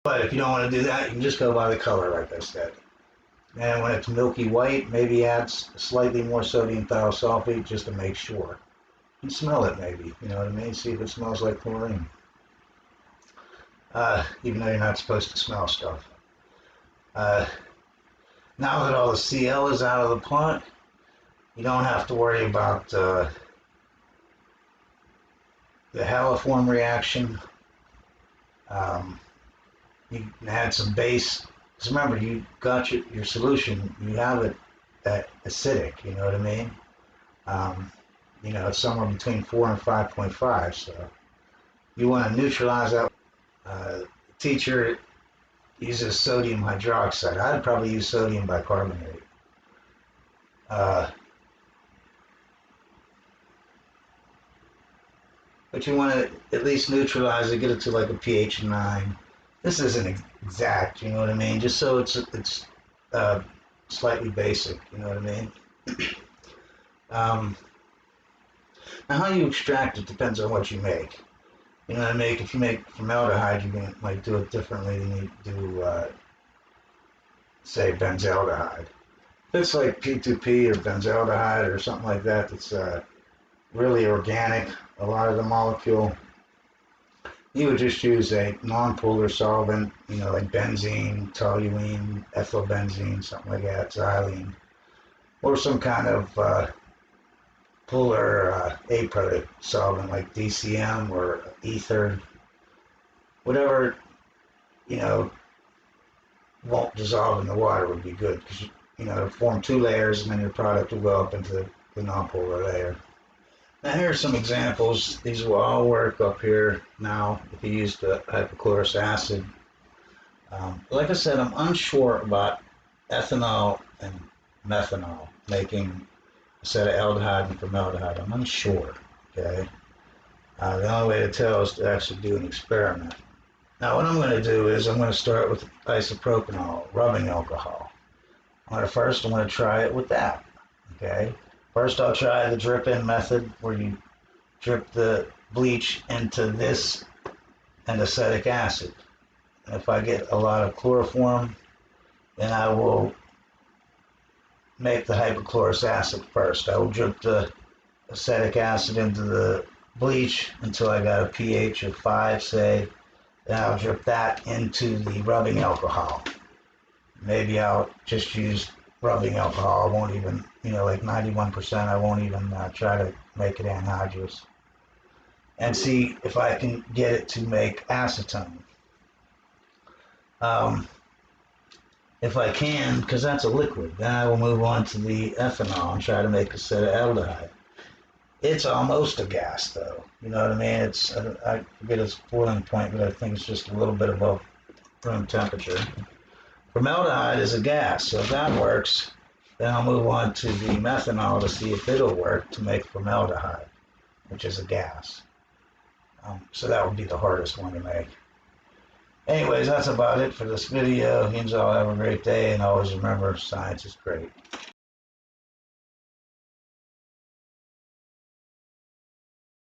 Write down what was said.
But if you don't want to do that, you can just go by the color, like I said. And when it's milky white, maybe add slightly more sodium thiosulfate just to make sure. You can smell it maybe, you know what I mean? See if it smells like chlorine. Even though you're not supposed to smell stuff. Now that all the Cl is out of the pot, you don't have to worry about the haliform reaction. You can add some base. Because remember, you got your solution, you have it that acidic, you know what I mean? You know, it's somewhere between 4 and 5.5, so you want to neutralize that. The teacher uses sodium hydroxide. I'd probably use sodium bicarbonate. But you want to at least neutralize it, get it to like a pH 9. This isn't exact, you know what I mean? Just so it's slightly basic, you know what I mean? Now how you extract it depends on what you make. You know what I mean? If you make formaldehyde, you might do it differently than you do, say, benzaldehyde. If it's like P2P or benzaldehyde or something like that, that's really organic, a lot of the molecule, you would just use a non-polar solvent, you know, like benzene, toluene, ethylbenzene, something like that, xylene, or some kind of polar A-product solvent like DCM or ether, whatever, you know, won't dissolve in the water would be good, because, you know, it'll form 2 layers and then your product will go up into the non-polar layer. Now here are some examples. These will all work up here now if you use the hypochlorous acid. Like I said, I'm unsure about ethanol and methanol making a set of aldehyde and formaldehyde. I'm unsure, okay? The only way to tell is to actually do an experiment. Now what I'm going to do is I'm going to start with isopropanol, rubbing alcohol. I'm going to try it with that, okay? First, I'll try the drip-in method where you drip the bleach into this and acetic acid. And if I get a lot of chloroform, then I will make the hypochlorous acid first. I will drip the acetic acid into the bleach until I got a pH of 5, say. Then I'll drip that into the rubbing alcohol. Maybe I'll just use rubbing alcohol. I won't even, you know, like 91%, I won't even try to make it anhydrous. And see if I can get it to make acetone. If I can, because that's a liquid, then I will move on to the ethanol and try to make a set of aldehyde. It's almost a gas, though. You know what I mean? It's, I forget its boiling point, but I think it's just a little bit above room temperature. Formaldehyde is a gas, so if that works, then I'll move on to the methanol to see if it'll work to make formaldehyde, which is a gas. So that would be the hardest one to make. Anyways, that's about it for this video. You all have a great day, and always remember, science is great.